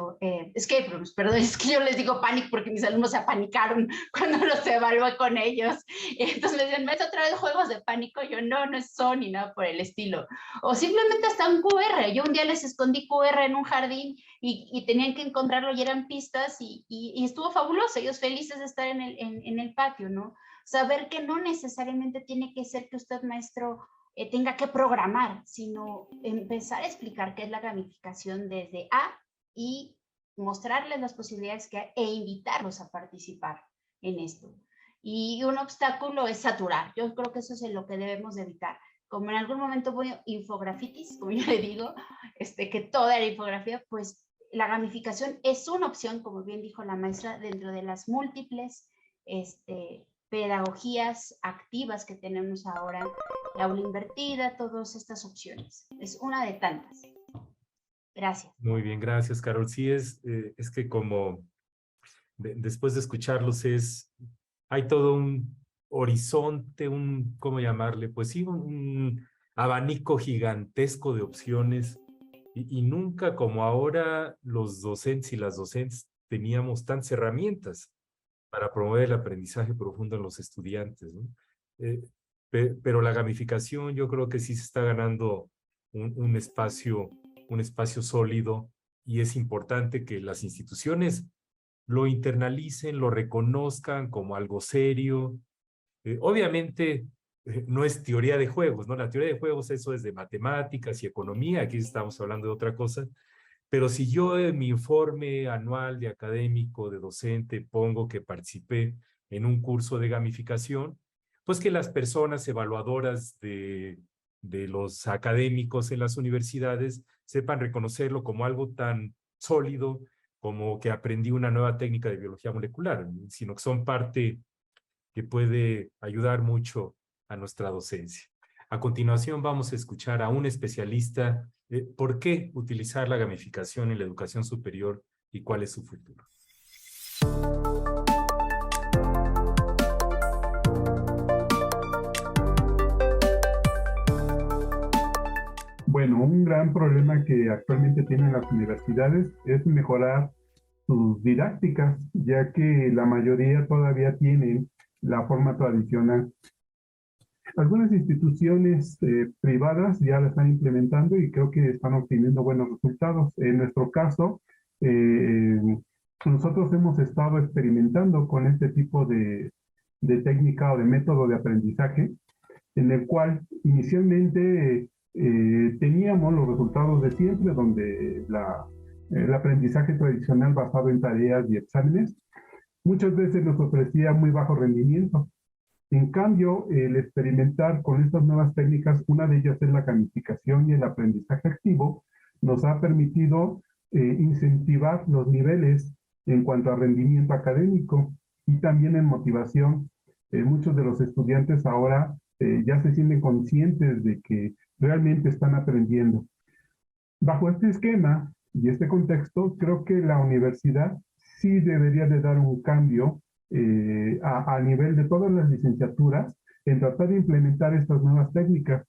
[SPEAKER 4] Escape Rooms, perdón, es que yo les digo Panic porque mis alumnos se apanicaron cuando los evalué con ellos, y entonces me dicen, ¿ves otra vez juegos de pánico? Yo, no son ni nada por el estilo, o simplemente hasta un QR, yo un día les escondí QR en un jardín y tenían que encontrarlo y eran pistas y estuvo fabuloso, ellos felices de estar en el patio, ¿no? Saber que no necesariamente tiene que ser que usted, maestro, tenga que programar, sino empezar a explicar qué es la gamificación desde A y mostrarles las posibilidades que hay e invitarlos a participar en esto. Y un obstáculo es saturar. Yo creo que eso es lo que debemos de evitar. Como en algún momento voy a infografitis, como yo le digo, que toda la infografía, pues la gamificación es una opción, como bien dijo la maestra, dentro de las múltiples pedagogías activas que tenemos ahora, la aula invertida, todas estas opciones. Es una de tantas. Gracias.
[SPEAKER 1] Muy bien, gracias, Carol. Sí, es que como después de escucharlos hay todo un horizonte, ¿cómo llamarle? Pues sí, un abanico gigantesco de opciones y nunca como ahora los docentes y las docentes teníamos tantas herramientas. para promover el aprendizaje profundo en los estudiantes, ¿no? Pero la gamificación yo creo que sí se está ganando un espacio sólido, y es importante que las instituciones lo internalicen, lo reconozcan como algo serio. Obviamente no es teoría de juegos, ¿no? La teoría de juegos, eso es de matemáticas y economía, aquí estamos hablando de otra cosa. Pero si yo en mi informe anual de académico, de docente, pongo que participé en un curso de gamificación, pues que las personas evaluadoras de los académicos en las universidades sepan reconocerlo como algo tan sólido como que aprendí una nueva técnica de biología molecular, sino que son parte que puede ayudar mucho a nuestra docencia. A continuación vamos a escuchar a un especialista de por qué utilizar la gamificación en la educación superior y cuál es su futuro.
[SPEAKER 6] Bueno, un gran problema que actualmente tienen las universidades es mejorar sus didácticas, ya que la mayoría todavía tienen la forma tradicional. Algunas instituciones privadas ya la están implementando y creo que están obteniendo buenos resultados. En nuestro caso, nosotros hemos estado experimentando con este tipo de técnica o de método de aprendizaje, en el cual inicialmente teníamos los resultados de siempre, donde el aprendizaje tradicional basado en tareas y exámenes muchas veces nos ofrecía muy bajo rendimiento. En cambio, el experimentar con estas nuevas técnicas, una de ellas es la gamificación y el aprendizaje activo, nos ha permitido incentivar los niveles en cuanto a rendimiento académico y también en motivación. Muchos de los estudiantes ahora ya se sienten conscientes de que realmente están aprendiendo. Bajo este esquema y este contexto, creo que la universidad sí debería de dar un cambio a nivel de todas las licenciaturas en tratar de implementar estas nuevas técnicas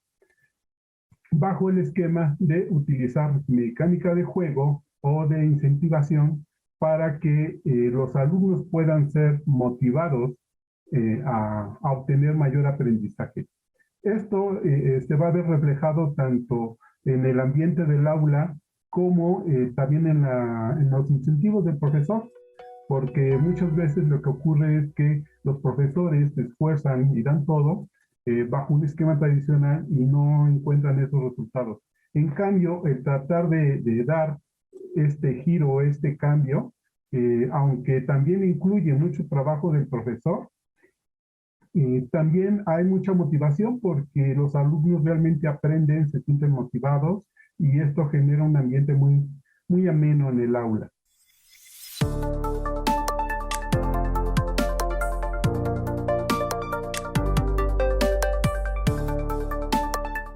[SPEAKER 6] bajo el esquema de utilizar mecánica de juego o de incentivación para que los alumnos puedan ser motivados a obtener mayor aprendizaje. Esto se va a ver reflejado tanto en el ambiente del aula como también en los incentivos del profesor, porque muchas veces lo que ocurre es que los profesores se esfuerzan y dan todo bajo un esquema tradicional y no encuentran esos resultados. En cambio, el tratar de dar este giro, este cambio, aunque también incluye mucho trabajo del profesor, también hay mucha motivación porque los alumnos realmente aprenden, se sienten motivados y esto genera un ambiente muy, muy ameno en el aula.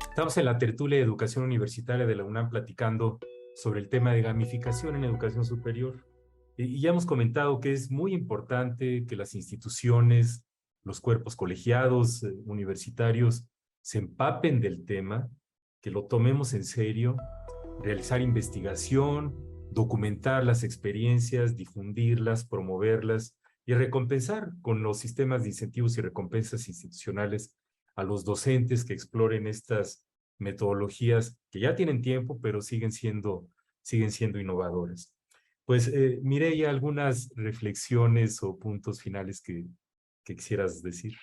[SPEAKER 1] Estamos en la tertulia de educación universitaria de la UNAM platicando sobre el tema de gamificación en educación superior. Y ya hemos comentado que es muy importante que las instituciones, los cuerpos colegiados, universitarios, se empapen del tema, que lo tomemos en serio, realizar investigación, documentar las experiencias, difundirlas, promoverlas y recompensar con los sistemas de incentivos y recompensas institucionales a los docentes que exploren estas metodologías que ya tienen tiempo, pero siguen siendo innovadoras. Pues, Mireia, algunas reflexiones o puntos finales que quisieras decir.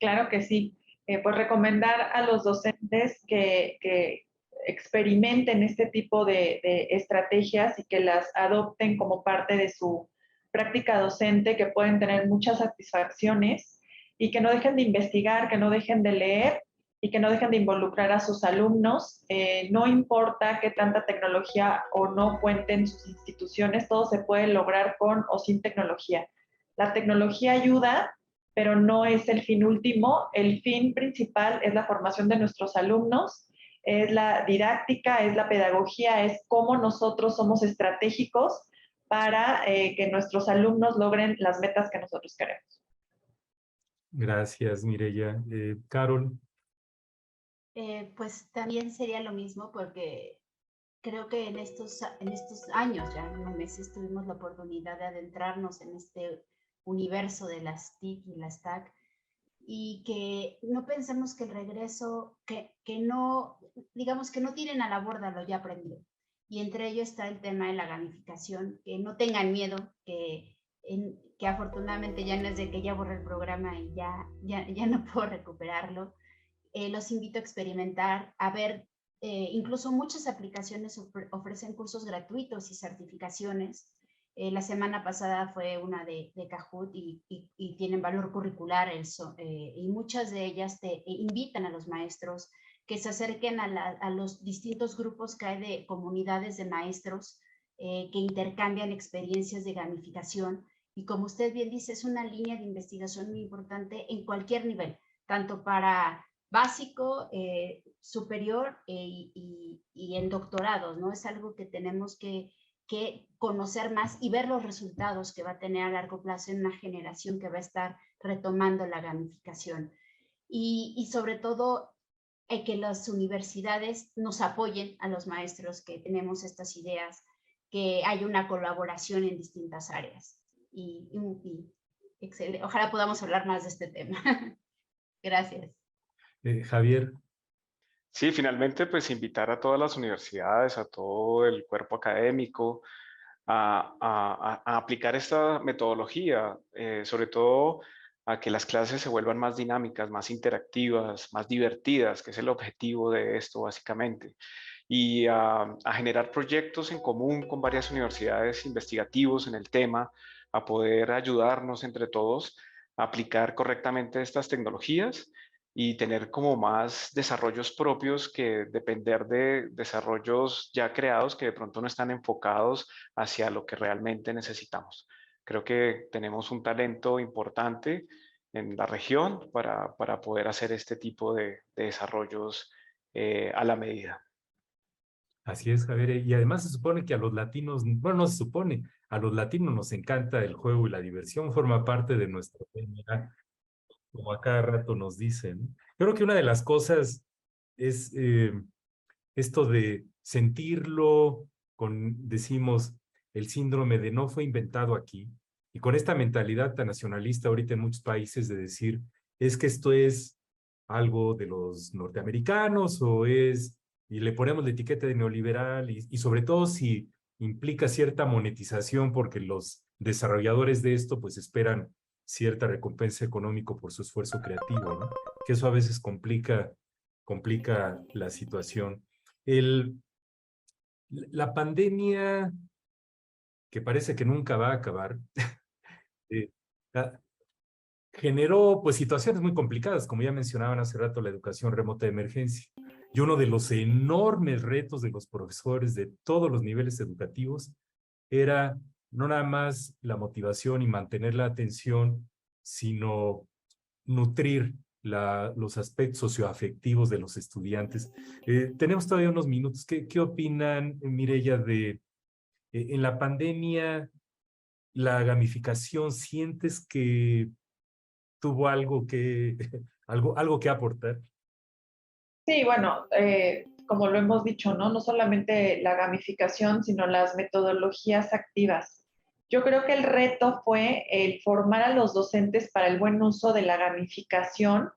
[SPEAKER 2] Claro que sí. Pues recomendar a los docentes que experimenten este tipo de estrategias y que las adopten como parte de su práctica docente, que pueden tener muchas satisfacciones y que no dejen de investigar, que no dejen de leer y que no dejen de involucrar a sus alumnos. No importa qué tanta tecnología o no cuenten sus instituciones, todo se puede lograr con o sin tecnología. La tecnología ayuda, pero no es el fin último. El fin principal es la formación de nuestros alumnos, es la didáctica, es la pedagogía, es cómo nosotros somos estratégicos para que nuestros alumnos logren las metas que nosotros queremos.
[SPEAKER 1] Gracias, Mireia. Carol.
[SPEAKER 4] Pues también sería lo mismo porque creo que en estos años, ya en unos meses, tuvimos la oportunidad de adentrarnos en este universo de las TIC y las TAC, y que no pensemos que el regreso, que no, digamos que no tiren a la borda lo ya aprendido. Y entre ellos está el tema de la gamificación, que no tengan miedo, que afortunadamente ya no es de que ya borré el programa y ya no puedo recuperarlo. Los invito a experimentar, a ver, incluso muchas aplicaciones ofrecen cursos gratuitos y certificaciones. La semana pasada fue una de Kahoot y tienen valor curricular y muchas de ellas te invitan a los maestros que se acerquen a los distintos grupos que hay de comunidades de maestros que intercambian experiencias de gamificación. Y como usted bien dice, es una línea de investigación muy importante en cualquier nivel, tanto para básico, superior y en doctorados, ¿no? Es algo que tenemos que conocer más y ver los resultados que va a tener a largo plazo en una generación que va a estar retomando la gamificación. Y sobre todo, que las universidades nos apoyen a los maestros que tenemos estas ideas, que haya una colaboración en distintas áreas. Y excelente. Ojalá podamos hablar más de este tema. Gracias.
[SPEAKER 1] Javier.
[SPEAKER 3] Sí, finalmente, pues invitar a todas las universidades, a todo el cuerpo académico a aplicar esta metodología, sobre todo a que las clases se vuelvan más dinámicas, más interactivas, más divertidas, que es el objetivo de esto básicamente, y a generar proyectos en común con varias universidades investigativos en el tema, a poder ayudarnos entre todos a aplicar correctamente estas tecnologías y tener como más desarrollos propios que depender de desarrollos ya creados que de pronto no están enfocados hacia lo que realmente necesitamos. Creo que tenemos un talento importante en la región para poder hacer este tipo de desarrollos a la medida.
[SPEAKER 1] Así es, Javier. Y además se supone que a los latinos, bueno, no se supone, a los latinos nos encanta el juego y la diversión, forma parte de nuestra DNA, como a cada rato nos dicen. Yo creo que una de las cosas es esto de sentirlo, decimos, el síndrome de no fue inventado aquí, y con esta mentalidad tan nacionalista ahorita en muchos países de decir, es que esto es algo de los norteamericanos y le ponemos la etiqueta de neoliberal, y sobre todo si implica cierta monetización porque los desarrolladores de esto pues esperan cierta recompensa económica por su esfuerzo creativo, ¿no? Que eso a veces complica la situación. La pandemia, que parece que nunca va a acabar, eh, generó pues situaciones muy complicadas, como ya mencionaban hace rato, la educación remota de emergencia. Y uno de los enormes retos de los profesores de todos los niveles educativos era no nada más la motivación y mantener la atención, sino nutrir los aspectos socioafectivos de los estudiantes. Tenemos todavía unos minutos. ¿Qué opinan, Mireya, en la pandemia, la gamificación? ¿Sientes que tuvo algo algo que aportar?
[SPEAKER 2] Sí, bueno, como lo hemos dicho, ¿no? No solamente la gamificación, sino las metodologías activas. Yo creo que el reto fue el formar a los docentes para el buen uso de la gamificación,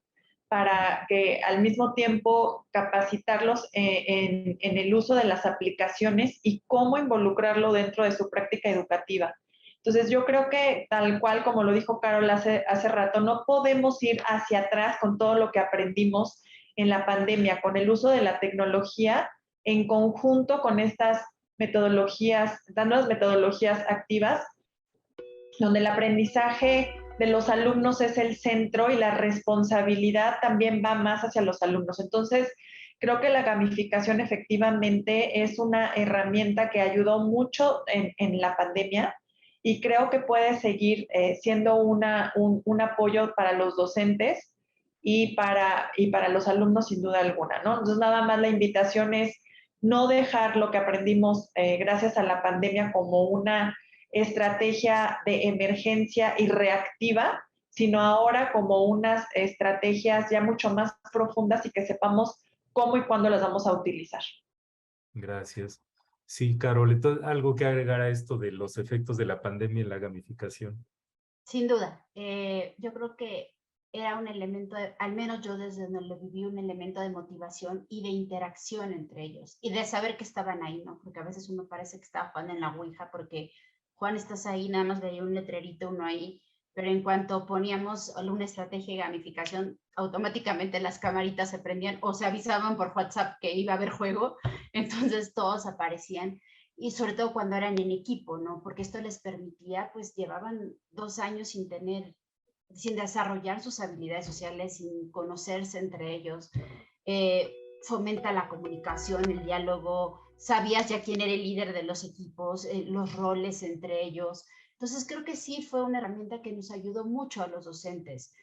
[SPEAKER 2] para que al mismo tiempo capacitarlos en el uso de las aplicaciones y cómo involucrarlo dentro de su práctica educativa. Entonces, yo creo que tal cual como lo dijo Carol hace rato, no podemos ir hacia atrás con todo lo que aprendimos en la pandemia, con el uso de la tecnología en conjunto con estas metodologías, dando las metodologías activas, donde el aprendizaje de los alumnos es el centro y la responsabilidad también va más hacia los alumnos. Entonces, creo que la gamificación efectivamente es una herramienta que ayudó mucho en la pandemia y creo que puede seguir siendo un apoyo para los docentes y para los alumnos sin duda alguna, ¿no? Entonces, nada más la invitación es no dejar lo que aprendimos gracias a la pandemia como una estrategia de emergencia y reactiva, sino ahora como unas estrategias ya mucho más profundas y que sepamos cómo y cuándo las vamos a utilizar.
[SPEAKER 1] Gracias. Sí, Carol, entonces, algo que agregar a esto de los efectos de la pandemia en la gamificación.
[SPEAKER 4] Sin duda. Yo creo que era un elemento, al menos yo desde donde lo viví, un elemento de motivación y de interacción entre ellos y de saber que estaban ahí, ¿no? Porque a veces uno parece que está jugando en la ouija porque Juan, estás ahí, nada más veía un letrerito, uno ahí, pero en cuanto poníamos una estrategia de gamificación, automáticamente las camaritas se prendían o se avisaban por WhatsApp que iba a haber juego, entonces todos aparecían y sobre todo cuando eran en equipo, ¿no? Porque esto les permitía, pues llevaban 2 años sin desarrollar sus habilidades sociales, sin conocerse entre ellos. Fomenta la comunicación, el diálogo, sabías ya quién era el líder de los equipos, los roles entre ellos. Entonces creo que sí fue una herramienta que nos ayudó mucho a los docentes,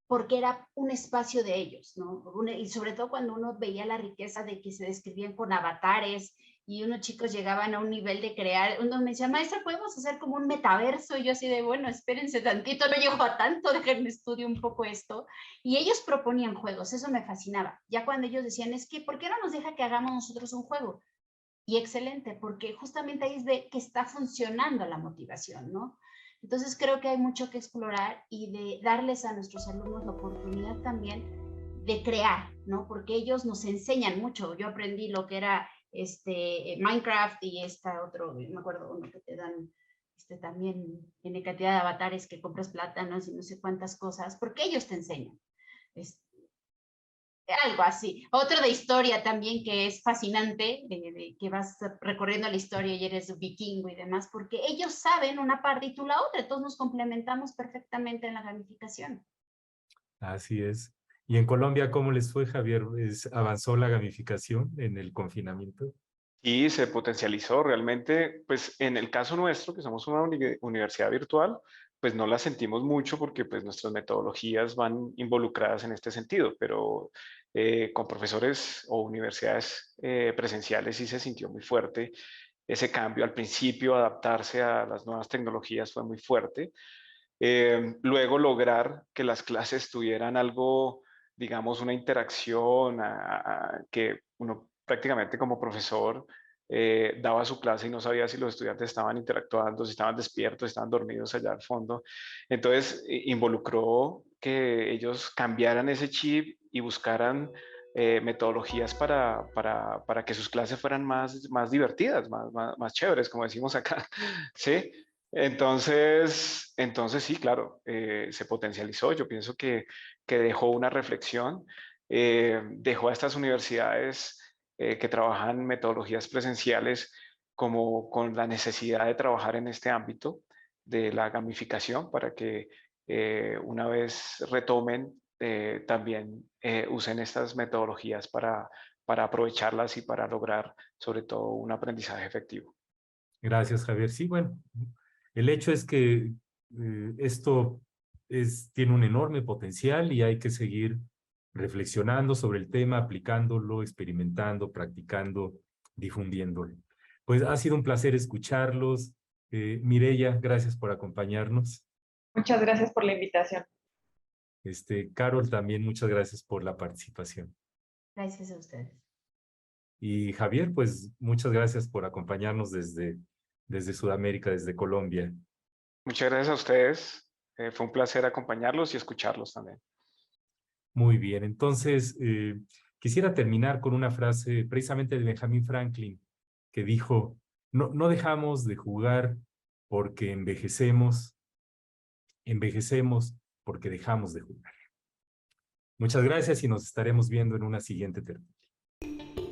[SPEAKER 4] porque era un espacio de ellos, ¿no? Y sobre todo cuando uno veía la riqueza de que se describían con avatares y unos chicos llegaban a un nivel de crear, uno me decía, maestra, ¿podemos hacer como un metaverso? Y yo así de, bueno, espérense tantito, no llego a tanto, déjenme estudiar un poco esto. Y ellos proponían juegos, eso me fascinaba. Ya cuando ellos decían, es que, ¿por qué no nos deja que hagamos nosotros un juego? Y excelente, porque justamente ahí es de que está funcionando la motivación, ¿no? Entonces creo que hay mucho que explorar y de darles a nuestros alumnos la oportunidad también de crear, ¿no? Porque ellos nos enseñan mucho. Yo aprendí lo que era Minecraft y otro, no me acuerdo, uno que te dan también en cantidad de avatares que compras plátanos y no sé cuántas cosas, porque ellos te enseñan. Algo así. Otro de historia también que es fascinante, de que vas recorriendo la historia y eres vikingo y demás, porque ellos saben una parte y tú la otra, todos nos complementamos perfectamente en la gamificación.
[SPEAKER 1] Así es. ¿Y en Colombia cómo les fue, Javier? ¿Avanzó la gamificación en el confinamiento?
[SPEAKER 3] Y se potencializó realmente, pues en el caso nuestro, que somos una universidad virtual, pues no la sentimos mucho porque pues nuestras metodologías van involucradas en este sentido, pero con profesores o universidades presenciales sí se sintió muy fuerte ese cambio. Al principio adaptarse a las nuevas tecnologías fue muy fuerte. Luego lograr que las clases tuvieran algo, digamos, una interacción, que uno prácticamente como profesor daba su clase y no sabía si los estudiantes estaban interactuando, si estaban despiertos, si estaban dormidos allá al fondo. Entonces, involucró que ellos cambiaran ese chip y buscaran metodologías para que sus clases fueran más divertidas, más chéveres, como decimos acá, ¿sí? Entonces sí, claro, se potencializó. Yo pienso que dejó una reflexión, dejó a estas universidades que trabajan metodologías presenciales como con la necesidad de trabajar en este ámbito de la gamificación para que una vez retomen, también usen estas metodologías para aprovecharlas y para lograr sobre todo un aprendizaje efectivo.
[SPEAKER 1] Gracias, Javier. Sí, bueno, el hecho es que esto tiene un enorme potencial y hay que seguir reflexionando sobre el tema, aplicándolo, experimentando, practicando, difundiéndolo. Pues ha sido un placer escucharlos. Mireya, gracias por acompañarnos.
[SPEAKER 2] Muchas gracias por la invitación.
[SPEAKER 1] Carol, también muchas gracias por la participación.
[SPEAKER 4] Gracias a ustedes.
[SPEAKER 1] Y Javier, pues muchas gracias por acompañarnos desde Sudamérica, desde Colombia.
[SPEAKER 3] Muchas gracias a ustedes. Fue un placer acompañarlos y escucharlos también.
[SPEAKER 1] Muy bien, entonces quisiera terminar con una frase precisamente de Benjamin Franklin que dijo, no dejamos de jugar porque envejecemos porque dejamos de jugar. Muchas gracias y nos estaremos viendo en una siguiente tertulia.